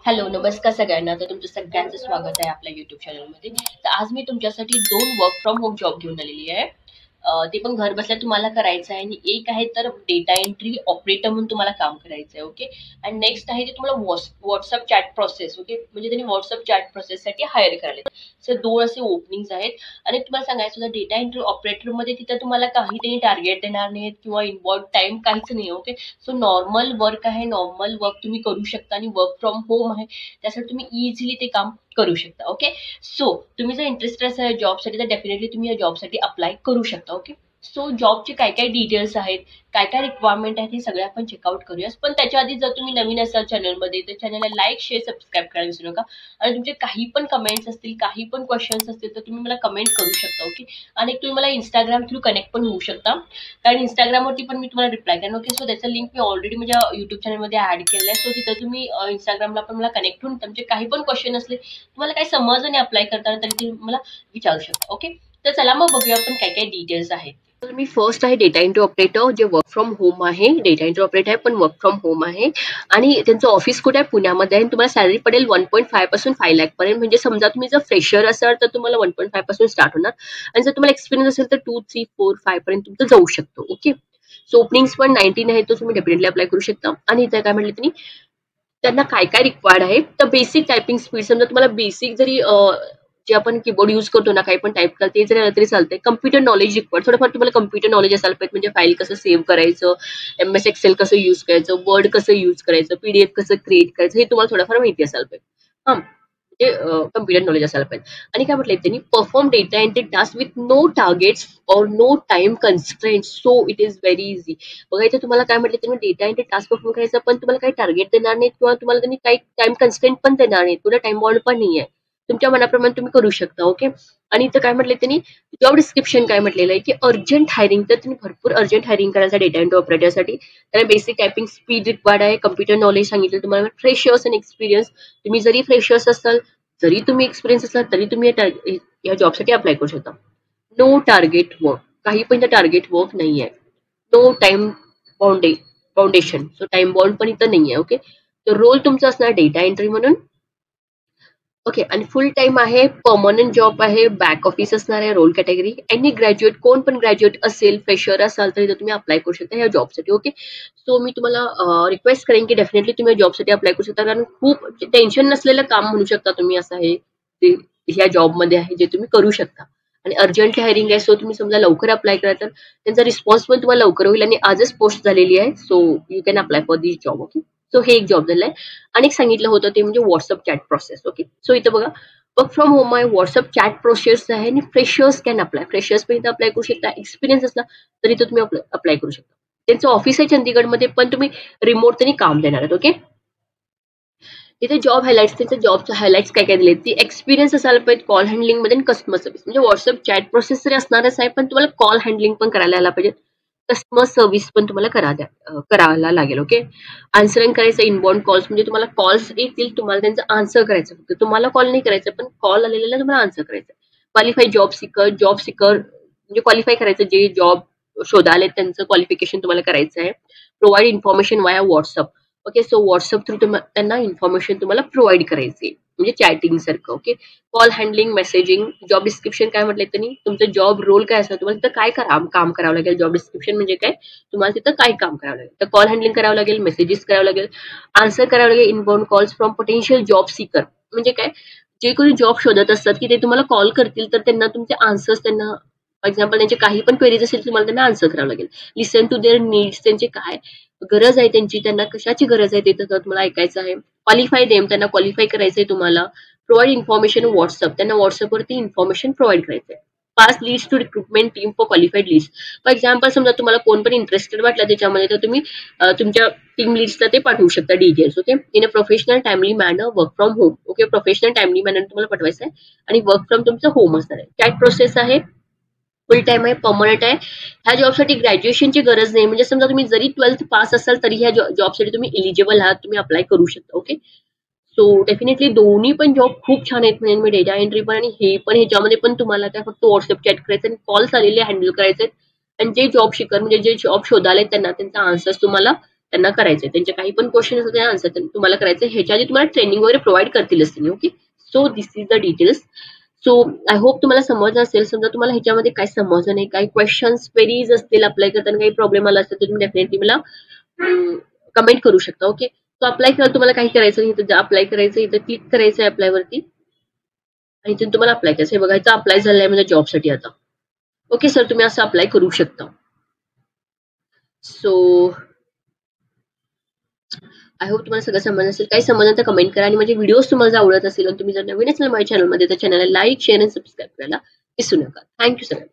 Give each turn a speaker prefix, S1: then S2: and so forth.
S1: Hello, नमस्कार सगळ्यांना. तर तुमचं सगळ्यांचं स्वागत आहे आपल्या युट्यूब चॅनलमध्ये. तर आज मी तुमच्यासाठी 2 वर्क फ्रॉम होम जॉब घेऊन आलेली आहे. ते पण घर बसल्या तुम्हाला करायचं आहे आणि एक आहे तर डेटा एंट्री ऑपरेटर म्हणून तुम्हाला काम करायचं आहे. ओके. आणि नेक्स्ट आहे ते तुम्हाला व्हॉट्सअप चॅट प्रोसेस. ओके. म्हणजे त्यांनी व्हॉट्सअप चॅट प्रोसेससाठी हायर करायला. सो 2 असे ओपनिंग्स आहेत. आणि तुम्हाला सांगायचं होतं डेटा एंट्री ऑपरेटरमध्ये तिथं तुम्हाला काही त्यांनी टार्गेट देणार नाहीत किंवा इन्व्हॉल्व टाइम काहीच नाही. ओके. सो नॉर्मल वर्क आहे, नॉर्मल वर्क तुम्ही करू शकता आणि वर्क फ्रॉम होम आहे, त्यासाठी तुम्ही इझिली ते काम करू शकता. ओके. सो तुम्ही जर इंटरेस्टेड असाल जॉबसाठी तर डेफिनेटली तुम्ही या जॉबसाठी अप्लाय करू शकता. ओके. सो जॉबचे काय काय डिटेल्स आहेत, काय काय रिक्वायरमेंट आहेत, हे सगळे आपण चेकआउट करूया. पण त्याच्या आधी जर तुम्ही नवीन असाल चॅनलमध्ये तर चॅनलला लाईक, शेअर, सबस्क्राईब करायला विसरू नका. आणि तुमचे काही पण कमेंट्स असतील, काही पण क्वेश्चन्स असतील तर तुम्ही मला कमेंट करू शकता. ओके. आणि तुम्ही मला इंस्टाग्राम थ्रू कनेक्ट पण होऊ शकता, कारण इंस्टाग्रामवरती पण मी तुम्हाला रिप्लाय करेन. ओके. सो त्याचं लिंक मी ऑलरेडी माझ्या युट्यूब चॅनलमध्ये ऍड केलेलं आहे. सो तिथं तुम्ही इंस्टाग्रामला पण मला कनेक्ट होऊन तुमचे काही पण क्वेश्चन असले, तुम्हाला काही समजलं नाही अप्लाय करताना, तरी तुम्ही मला विचारू शकता. ओके. तर चला मग बघूया आपण काय काय डिटेल्स आहेत. तर मी फर्स्ट आहे डेटा एंट्री ऑपरेटर, जे वर्क फ्रॉम होम आहे. डेटा एंट्री ऑपरेटर आहे पण वर्क फ्रॉम होम आहे. आणि त्यांचं ऑफिस कुठे आहे? पुण्यामध्ये आहे. तुम्हाला सॅलरी पडेल 1.5 पासून 5 लाख पर्यंत. म्हणजे समजा तुम्ही जर फ्रेशर असाल तर तुम्हाला 1.5 पासून स्टार्ट होणार, आणि जर तुम्हाला एक्सपिरियन्स असेल तर 2, 3, 4, 5 पर्यंत तुमचं जाऊ शकतो. ओके. सो ओपनिंग्स पण 19 आहे, तर तुम्ही डेफिनेटली अप्लाय करू शकता. आणि इथे काय म्हटलं त्यांनी, त्यांना काय काय रिक्वायर्ड आहे तर बेसिक टायपिंग स्पीड, समजा तुम्हाला बेसिक जरी जे आपण कीबोर्ड यूज करतो ना, काही पण टाईप करते ते जरी आलं तरी चालतंय. कम्प्युटर नॉलेज रिक्वायर्ड, थोडंफार तुम्हाला कम्प्युटर नॉलेज असायला पाहिजे. म्हणजे फाईल कसं सेव्ह करायचं, MS एक्सेल कसं यूज करायचं, वर्ड कसं यूज करायचं, PDF कसं क्रिएट करायचं, हे तुम्हाला थोडंफार माहिती असायला पाहिजे. हा, म्हणजे कम्प्युटर नॉलेज असायला पाहिजे. आणि काय म्हटलंय त्यांनी, perform data entry task with no targets or no time constraint, so it is very easy. बघा इथे तुम्हाला काय म्हटलं त्यांनी, डेटा एंट्री टास्क परफॉर्म करायचं, पण तुम्हाला काही टार्गेट देणार नाहीत किंवा तुम्हाला त्यांनी काही टाइम कन्स्ट्रेंट पण देणार नाहीत, पुढे टाइम बॉन्ड पण नाही आहे. तुमच्या मनाप्रमाणे तुम्ही करू शकता. ओके. आणि इथं काय म्हटलंय त्यांनी, जॉब डिस्क्रिप्शन काय म्हटलेलं आहे की अर्जंट हायरिंग, तर तुम्ही भरपूर अर्जंट हायरिंग करायचं डेटा एंट्री ऑपरेटरसाठी. त्याला बेसिक टायपिंग स्पीड रिक्वायर्ड आहे, कम्प्युटर नॉलेज सांगितलं तुम्हाला, फ्रेशर्स आणि एक्सपिरियन्स. तुम्ही जरी फ्रेशर्स असाल, जरी तुम्ही एक्सपिरियन्स असाल, तरी तुम्ही या जॉबसाठी अप्लाय करू शकता. नो टार्गेट वर्क, काही पण टार्गेट वर्क नाही आहे. No time foundation, so time bound पण इथं नाही आहे. ओके. तर रोल तुमचा असणार डेटा एंट्री म्हणून. ओके. आणि फुल टाइम आहे, परमनंट जॉब आहे, बॅक ऑफिस असणार आहे. रोल कॅटेगरी एनी ग्रॅज्युएट, कोण पण ग्रॅज्युएट असेल, फ्रेशर असाल तरी तुम्ही अप्लाय करू शकता या जॉबसाठी. ओके. सो मी तुम्हाला रिक्वेस्ट करेन की डेफिनेटली तुम्ही जॉबसाठी अप्लाय करू शकता, कारण खूप टेन्शन नसलेलं काम म्हणू शकता तुम्ही असं आहे ते ह्या जॉबमध्ये आहे, जे तुम्ही करू शकता. आणि अर्जंट हायरिंग आहे, सो तुम्ही समजा लवकर अप्लाय करा तर त्यांचा रिस्पॉन्स पण तुम्हाला लवकर होईल. आणि आजच पोस्ट झालेली आहे, so you can apply for this job. Okay. So हे एक जॉब झालंय. आणि एक सांगितलं होतं ते म्हणजे WhatsApp chat process. Okay. So इथं बघा, वर्क फ्रॉम होम आहे, व्हॉट्सअप चॅट प्रोसेस आहे, आणि फ्रेशर्स कॅन अप्लाय, फ्रेशर्स पण इथं अप्लाय करू शकता. एक्सपिरियन्स असला तरी तर तुम्ही अप्लाय करू शकता. त्यांचं ऑफिस आहे चंदीगडमध्ये, पण तुम्ही रिमोट त्यांनी काम देणार आहेत. ओके. इथे जॉब हायलाइट्स, त्यांच्या जॉबचं हायलाइट्स काय काय दिले, ती एक्सपिरियन्स असायला पाहिजे कॉल हँडलिंग मध्ये आणि कस्टमर सर्व्हिस. म्हणजे व्हॉट्सअप चॅट प्रोसेस तरी असणारच आहे, पण तुम्हाला कॉल हँडलिंग पण करायला यायला पाहिजे, कस्टमर सर्व्हिस पण तुम्हाला करायला लागेल. ओके. आन्सरिंग करायचं इनबाउंड कॉल्स, म्हणजे तुम्हाला कॉल्स येतील, तुम्हाला त्यांचं आन्सर करायचं, फक्त तुम्हाला कॉल नाही करायचं, पण कॉल आलेला तुम्हाला आन्सर करायचं. क्वालिफाईड जॉब सिकर म्हणजे क्वालिफाय करायचं, जे जॉब शोधाले त्यांचं क्वालिफिकेशन तुम्हाला करायचं आहे. प्रोव्हाइड इन्फॉर्मेशन वाया WhatsApp. Okay. So WhatsApp through त्यांना इन्फॉर्मेशन तुम्हाला प्रोव्हाइड करायची, म्हणजे चॅटिंग सारखं. Okay. Call handling, messaging. Job description काय म्हटलंय त्यांनी, तुमचं जॉब रोल काय असणार, तुम्हाला तिथं काय काम करावं लागेल. जॉब डिस्क्रिप्शन म्हणजे काय, तुम्हाला तिथं काय काम करावं लागेल, तर कॉल हँडलिंग करावं लागेल, मेसेजेस करावं लागेल, आन्सर करावं लागेल inbound calls from potential job seeker. म्हणजे काय, जे कोणी जॉब शोधत असतात की ते तुम्हाला कॉल करतील, तर त्यांना तुमचे आन्सर्स, त्यांना फॉर एक्झाम्पल त्यांचे काही पण क्वेरीज असेल तुम्हाला त्यांना आन्सर करावं लागेल. लिसन टू देअर नीड्स, त्यांचे काय गरज आहे त्यांची, त्यांना कशाची गरज आहे ते तुम्हाला ऐकायचं आहे. क्वालिफाय देम, त्यांना क्वालिफाय करायचंय तुम्हाला. प्रोव्हाइड इन्फॉर्मेशन व्हॉट्सअप, त्यांना व्हॉट्सअपवरती इन्फॉर्मेशन प्रोव्हाइड करायचंय. Pass leads to recruitment team for qualified leads. For example समजा तुम्हाला कोण पण इंटरेस्टेड वाटलं त्याच्यामध्ये, तर तुम्ही तुमच्या टीम लीड्सला ते पाठवू शकता details. Okay. In a professional timely manner, work from home. Okay. Professional timely manner तुम्हाला पाठवायचं आहे, आणि वर्क फ्रॉम तुमचं होम असणार आहे. चॅट प्रोसेस आहे, फुल टाइम आहे, परमनंट आहे. ह्या जॉबसाठी ग्रॅज्युएशनची गरज नाही, म्हणजे समजा तुम्ही जरी 12th पास असाल तरी ह्या जॉबसाठी तुम्ही एलिजिबल आहात, तुम्ही अप्लाय करू शकता. ओके. सो डेफिनेटली दोन्ही पण जॉब खूप छान आहेत, म्हणजे डेटा एंट्री पण आणि हे पण. ह्याच्यामध्ये पण तुम्हाला काय फक्त व्हॉट्सअप चॅट करायचं आणि कॉल्स आलेले हँडल करायचे, आणि जे जॉब शिकर म्हणजे जे जॉब शोधाले त्यांना त्यांचा आन्सर्स तुम्हाला त्यांना करायचंय. त्यांचे काही पण क्वेश्चन असतील त्या आन्सर तुम्हाला करायचंय. ह्याच्या आधी तुम्हाला ट्रेनिंग वगैरे प्रोव्हाइड करतीलच त्यांनी. Okay, so this is the details. So I hope तुम्हाला समजलं असेल. समजा तुम्हाला ह्याच्यामध्ये काय समजलं नाही, काही क्वेश्चन्स क्वेरीज असतील, अप्लाय करताना काही प्रॉब्लेम आला असेल तर तुम्ही डेफिनेटली मला कमेंट करू शकता. ओके, सो अप्लाय करायला तुम्हाला काही करायचं नाही, इथं अप्लाय करायचं, इथं क्लिक करायचं अप्लाय वरती आणि इथून तुम्हाला अप्लाय करायचं. हे बघायचं अप्लाय झालंय म्हणजे जॉबसाठी आता. ओके सर, तुम्ही असं अप्लाय करू शकता. सो आय होप तुम्हाला सगळं समजलं असेल. काही समजलं तर कमेंट करा आणि माझे व्हिडिओज तुम्हाला जर आवडत असेल आणि तुम्ही जर नवीन असेल माझ्या चॅनलमध्ये तर चॅनलला लाईक, शेअर आणि सबस्क्राईब करायला विसरू नका. Thank you sir.